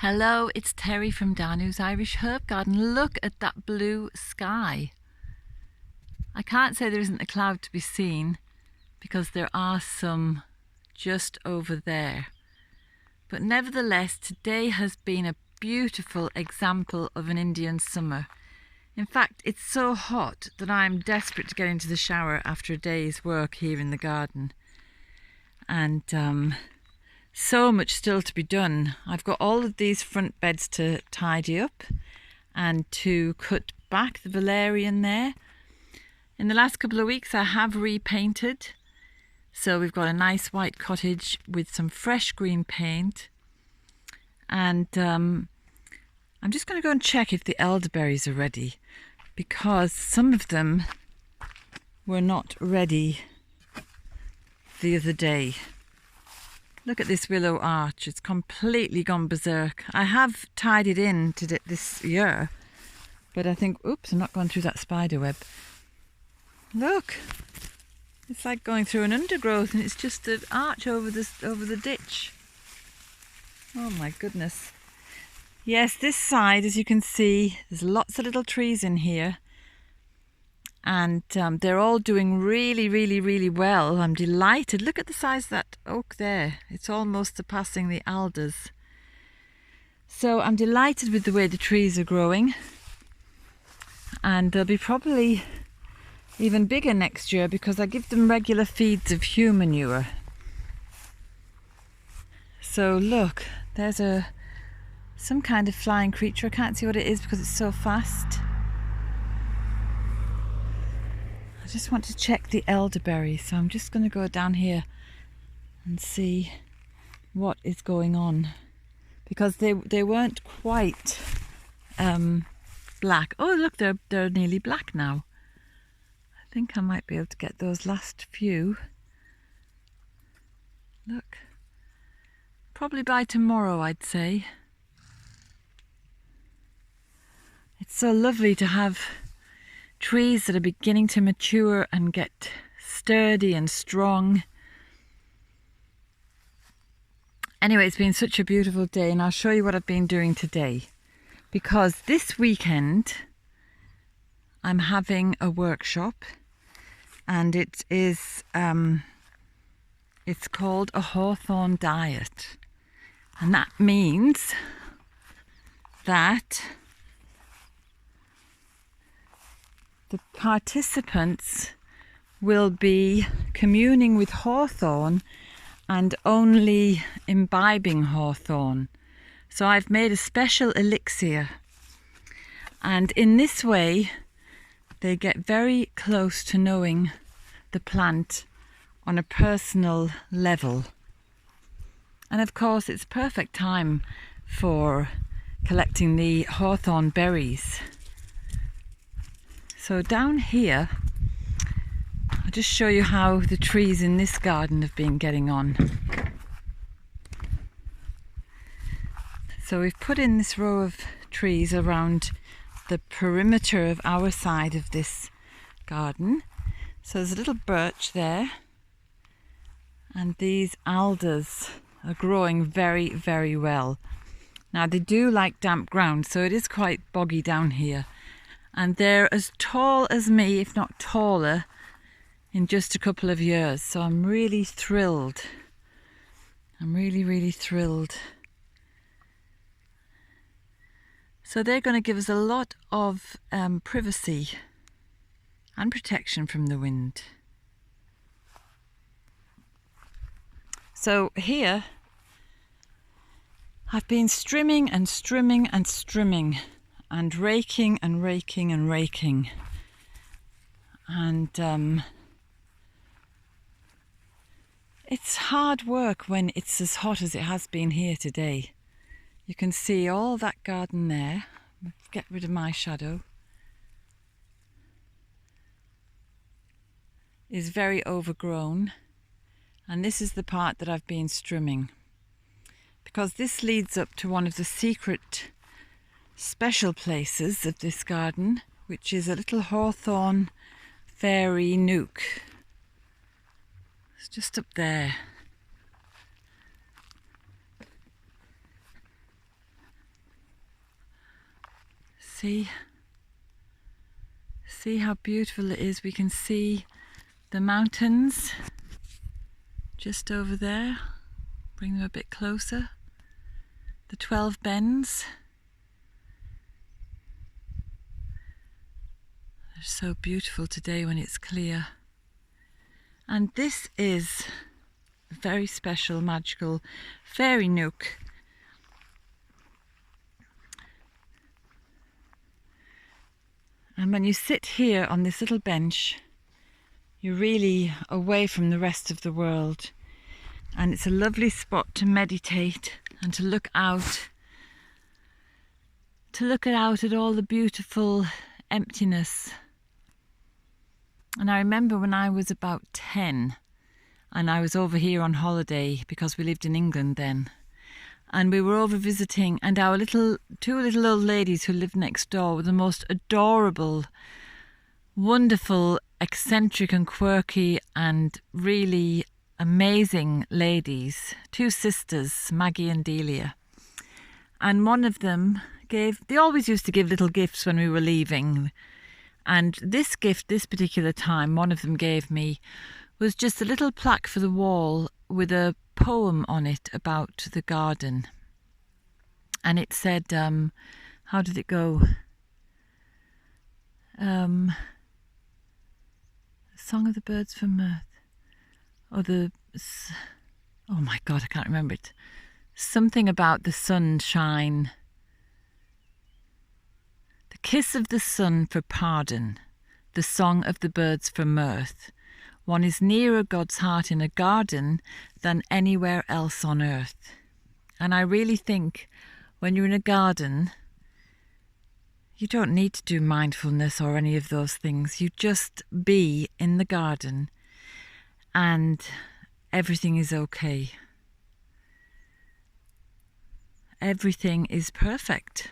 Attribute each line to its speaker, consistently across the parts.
Speaker 1: Hello, it's Terry from Danu's Irish Herb Garden. Look at that blue sky. I can't say there isn't a cloud to be seen because there are some just over there. But nevertheless, today has been a beautiful example of an Indian summer. In fact, it's so hot that I'm desperate to get into the shower after a day's work here in the garden. And so much still to be done. I've got all of these front beds to tidy up and to cut back the valerian there. In the last couple of weeks I have repainted, so we've got a nice white cottage with some fresh green paint, and I'm just going to go and check if the elderberries are ready, because some of them were not ready the other day. Look at this willow arch, it's completely gone berserk. I have tied it in to this year, but I think, oops, I'm not going through that spider web. Look, it's like going through an undergrowth and it's just an arch over the ditch. Oh my goodness. Yes, this side, as you can see, there's lots of little trees in here. And they're all doing really well. I'm delighted. Look at the size of that oak there. It's almost surpassing the alders. So I'm delighted with the way the trees are growing. And they'll be probably even bigger next year because I give them regular feeds of human manure. So look, there's some kind of flying creature. I can't see what it is because it's so fast. I just want to check the elderberry, so I'm just going to go down here and see what is going on, because they weren't quite black. Oh look, they're nearly black now. I think I might be able to get those last few. Look, probably by tomorrow I'd say. It's so lovely to have trees that are beginning to mature and get sturdy and strong. Anyway, it's been such a beautiful day, and I'll show you what I've been doing today, because this weekend I'm having a workshop, and it is it's called a Hawthorn diet, and that means that the participants will be communing with Hawthorn and only imbibing Hawthorn. So I've made a special elixir, and in this way they get very close to knowing the plant on a personal level. And of course it's perfect time for collecting the Hawthorn berries. So down here, I'll just show you how the trees in this garden have been getting on. So we've put in this row of trees around the perimeter of our side of this garden. So there's a little birch there, and these alders are growing very well. Now they do like damp ground, so it is quite boggy down here. And they're as tall as me, if not taller, in just a couple of years. So I'm really thrilled. I'm really thrilled. So they're going to give us a lot of privacy and protection from the wind. So here I've been strimming and raking and raking. And it's hard work when it's as hot as it has been here today. You can see all that garden there. Get rid of my shadow. Is very overgrown. And this is the part that I've been strimming, because this leads up to one of the secret special places of this garden, which is a little Hawthorn fairy nook. It's just up there. See how beautiful it is. We can see the mountains just over there. Bring them a bit closer. The 12 bends. They're so beautiful today when it's clear. And this is a very special, magical fairy nook. And when you sit here on this little bench, you're really away from the rest of the world. And it's a lovely spot to meditate and to look out. To look out at all the beautiful emptiness. And I remember when I was about 10 and I was over here on holiday because we lived in England then. And we were over visiting, and our two little old ladies who lived next door were the most adorable, wonderful, eccentric and quirky and really amazing ladies. Two sisters, Maggie and Delia. And one of them they always used to give little gifts when we were leaving. And this gift, this particular time, one of them gave me, was just a little plaque for the wall with a poem on it about the garden. And it said, how did it go? Song of the Birds from Mirth. Oh my God, I can't remember it. Something about the sunshine. The kiss of the sun for pardon. The song of the birds for mirth. One is nearer God's heart in a garden than anywhere else on earth. And I really think when you're in a garden, you don't need to do mindfulness or any of those things. You just be in the garden and everything is okay. Everything is perfect.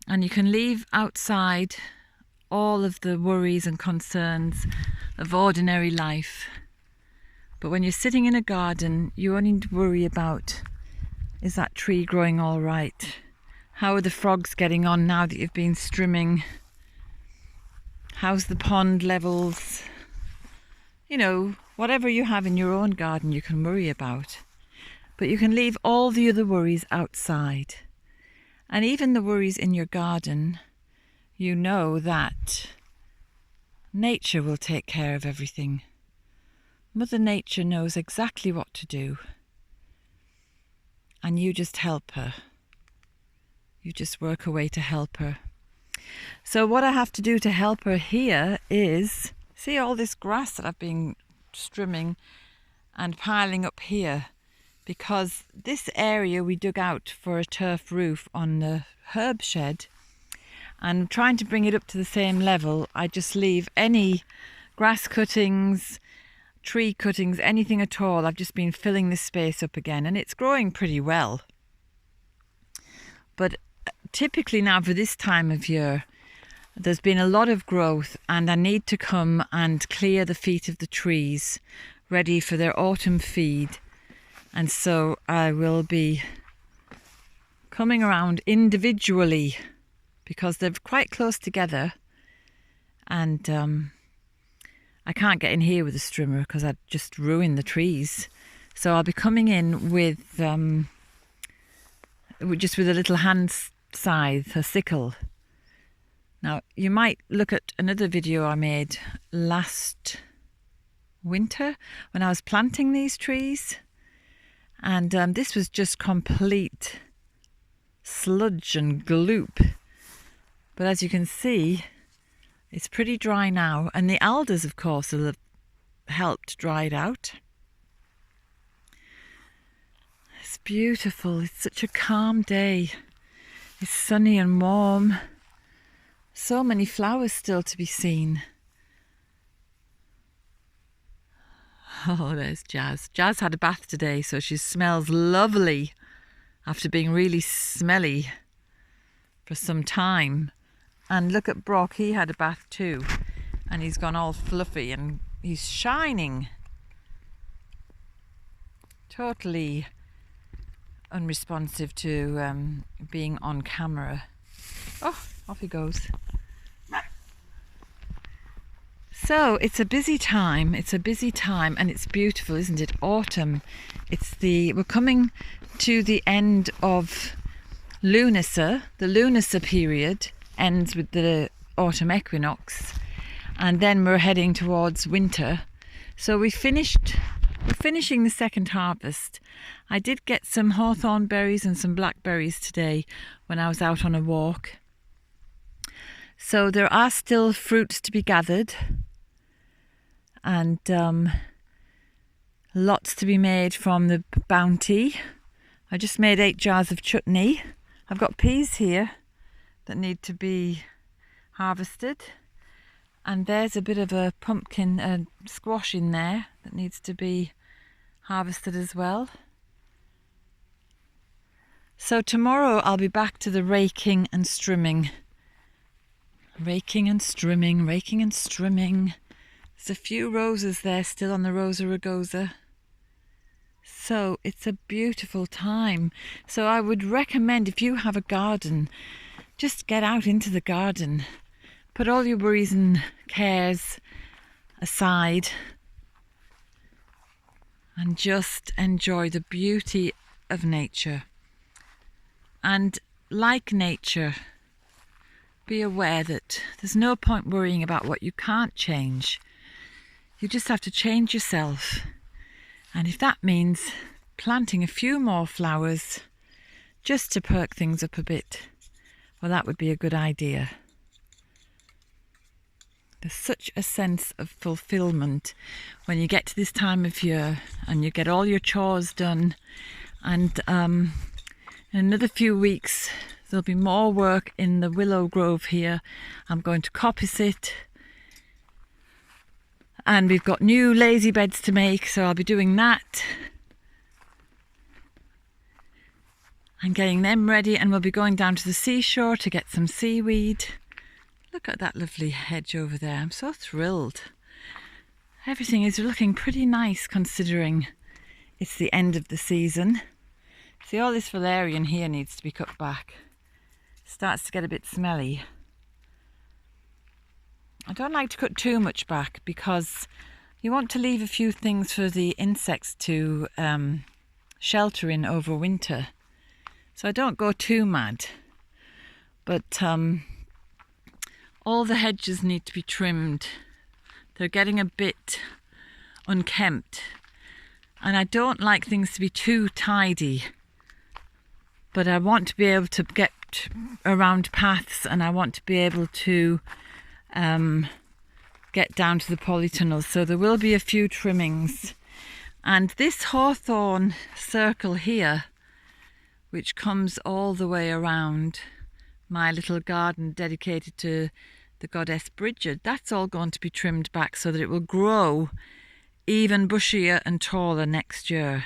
Speaker 1: And you can leave outside all of the worries and concerns of ordinary life. But when you're sitting in a garden, you only need to worry about, is that tree growing all right? How are the frogs getting on now that you've been strimming? How's the pond levels? You know, whatever you have in your own garden you can worry about. But you can leave all the other worries outside. And even the worries in your garden, you know that nature will take care of everything. Mother Nature knows exactly what to do. And you just help her. You just work away to help her. So what I have to do to help her here is, see all this grass that I've been trimming and piling up here, because this area we dug out for a turf roof on the herb shed, and trying to bring it up to the same level, I just leave any grass cuttings, tree cuttings, anything at all. I've just been filling this space up again, and it's growing pretty well. But typically now for this time of year, there's been a lot of growth, and I need to come and clear the feet of the trees ready for their autumn feed. And so I will be coming around individually because they're quite close together, and I can't get in here with a strimmer because I'd just ruin the trees. So I'll be coming in with just with a little hand scythe, a sickle. Now you might look at another video I made last winter when I was planting these trees. And this was just complete sludge and gloop. But as you can see, it's pretty dry now. And the alders, of course, will have helped dry it out. It's beautiful. It's such a calm day. It's sunny and warm. So many flowers still to be seen. Oh, there's Jazz. Jazz had a bath today, so she smells lovely after being really smelly for some time. And look at Brock, he had a bath too, and he's gone all fluffy and he's shining. Totally unresponsive to being on camera. Oh, off he goes. So it's a busy time. It's a busy time, and it's beautiful, isn't it? Autumn. We're coming to the end of lunacer. The lunacer period ends with the autumn equinox, and then we're heading towards winter. So we're finishing the second harvest. I did get some hawthorn berries and some blackberries today when I was out on a walk. So there are still fruits to be gathered, and lots to be made from the bounty. I just made 8 jars of chutney. I've got peas here that need to be harvested, and there's a bit of a pumpkin squash in there that needs to be harvested as well. So tomorrow I'll be back to the raking and strimming. Raking and strimming, raking and strimming. There's a few roses there still on the Rosa rugosa. So it's a beautiful time. So I would recommend, if you have a garden, just get out into the garden. Put all your worries and cares aside and just enjoy the beauty of nature. And like nature, be aware that there's no point worrying about what you can't change. You just have to change yourself. And if that means planting a few more flowers just to perk things up a bit, well, that would be a good idea. There's such a sense of fulfillment when you get to this time of year and you get all your chores done, and in another few weeks there'll be more work in the willow grove here. I'm going to coppice it, and we've got new lazy beds to make, so I'll be doing that and getting them ready, and we'll be going down to the seashore to get some seaweed. Look at that lovely hedge over there. I'm so thrilled. Everything is looking pretty nice considering it's the end of the season. See, all this valerian here needs to be cut back. Starts to get a bit smelly. I don't like to cut too much back because you want to leave a few things for the insects to shelter in over winter. So I don't go too mad. But all the hedges need to be trimmed. They're getting a bit unkempt. And I don't like things to be too tidy. But I want to be able to get around paths, and I want to be able to get down to the polytunnels. So there will be a few trimmings. And this hawthorn circle here, which comes all the way around my little garden dedicated to the goddess Bridget, that's all going to be trimmed back so that it will grow even bushier and taller next year.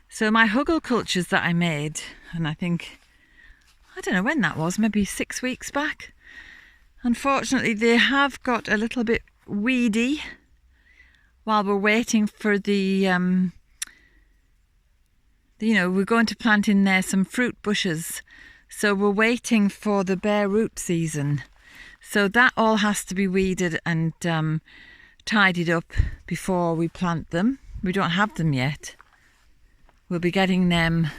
Speaker 1: So my hugelkultures that I made, and I think, I don't know when that was, maybe 6 weeks back. Unfortunately, they have got a little bit weedy while we're waiting for the, we're going to plant in there some fruit bushes. So we're waiting for the bare root season. So that all has to be weeded and tidied up before we plant them. We don't have them yet. We'll be getting them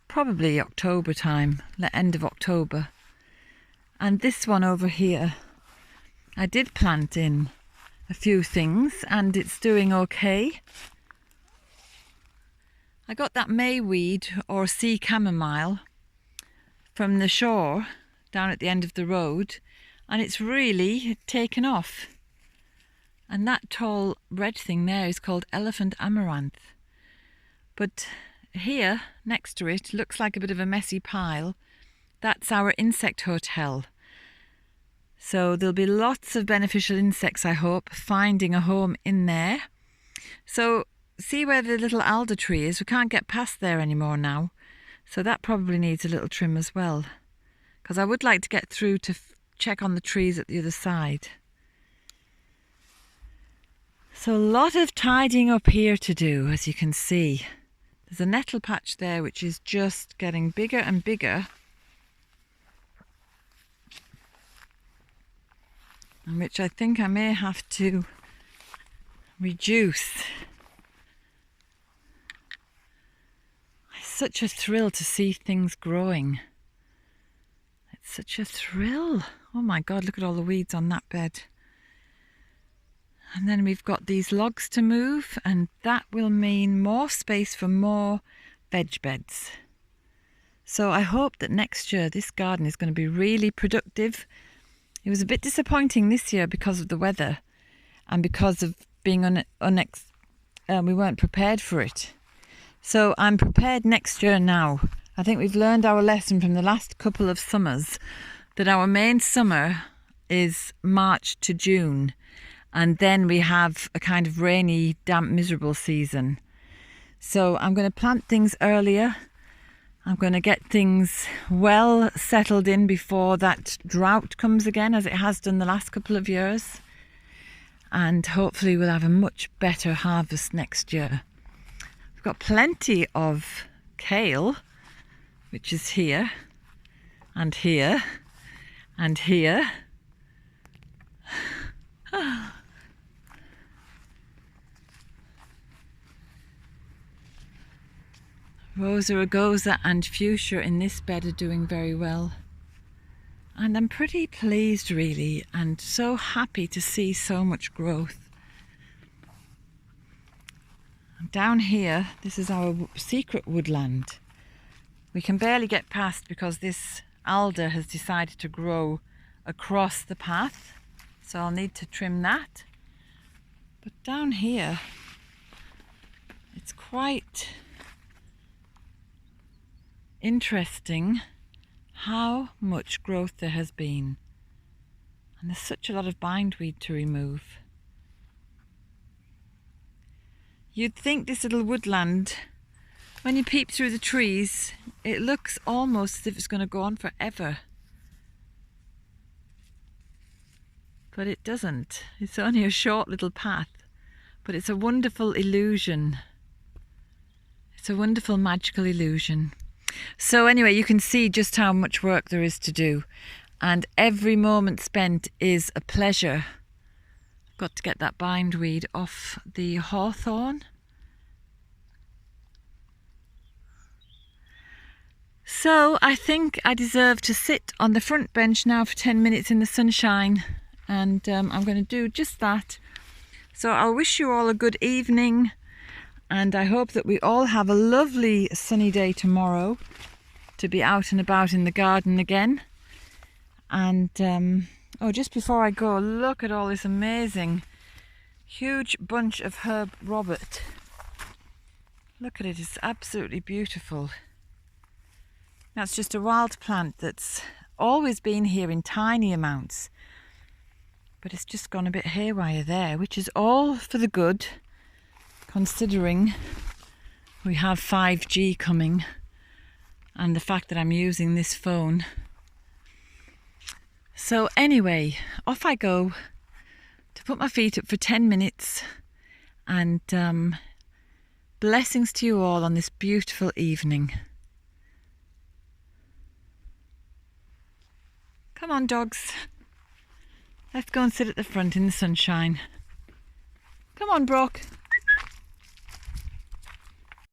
Speaker 1: probably October time, the end of October. And this one over here, I did plant in a few things and it's doing okay. I got that mayweed or sea chamomile from the shore down at the end of the road, and it's really taken off. And that tall red thing there is called elephant amaranth. But here, next to it, looks like a bit of a messy pile. That's our insect hotel. So there'll be lots of beneficial insects, I hope, finding a home in there. So see where the little alder tree is? We can't get past there anymore now. So that probably needs a little trim as well. Because I would like to get through to check on the trees at the other side. So a lot of tidying up here to do, as you can see. There's a nettle patch there which is just getting bigger and bigger, and which I think I may have to reduce. It's such a thrill to see things growing. It's such a thrill. Oh my God, look at all the weeds on that bed. And then we've got these logs to move, and that will mean more space for more veg beds. So I hope that next year this garden is going to be really productive. It was a bit disappointing this year because of the weather and because of being we weren't prepared for it. So I'm prepared next year now. I think we've learned our lesson from the last couple of summers that our main summer is March to June. And then we have a kind of rainy, damp, miserable season. So I'm going to plant things earlier. I'm going to get things well settled in before that drought comes again, as it has done the last couple of years. And hopefully we'll have a much better harvest next year. We've got plenty of kale, which is here, and here, and here. Rosa rugosa and fuchsia in this bed are doing very well. And I'm pretty pleased really, and so happy to see so much growth. Down here, this is our secret woodland. We can barely get past because this alder has decided to grow across the path. So I'll need to trim that. But down here, it's quite interesting how much growth there has been, and there's such a lot of bindweed to remove. You'd think this little woodland, when you peep through the trees, it looks almost as if it's going to go on forever, but it doesn't. It's only a short little path, but it's a wonderful illusion. It's a wonderful magical illusion. So anyway, you can see just how much work there is to do, and every moment spent is a pleasure. I've got to get that bindweed off the hawthorn. So I think I deserve to sit on the front bench now for 10 minutes in the sunshine, and I'm going to do just that. So I'll wish you all a good evening. And I hope that we all have a lovely sunny day tomorrow to be out and about in the garden again. And just before I go, look at all this amazing huge bunch of herb Robert. Look at it, it's absolutely beautiful. That's just a wild plant that's always been here in tiny amounts, but it's just gone a bit haywire there, which is all for the good, considering we have 5G coming and the fact that I'm using this phone. So anyway, off I go to put my feet up for 10 minutes, and blessings to you all on this beautiful evening. Come on, dogs. Let's go and sit at the front in the sunshine. Come on, Brock.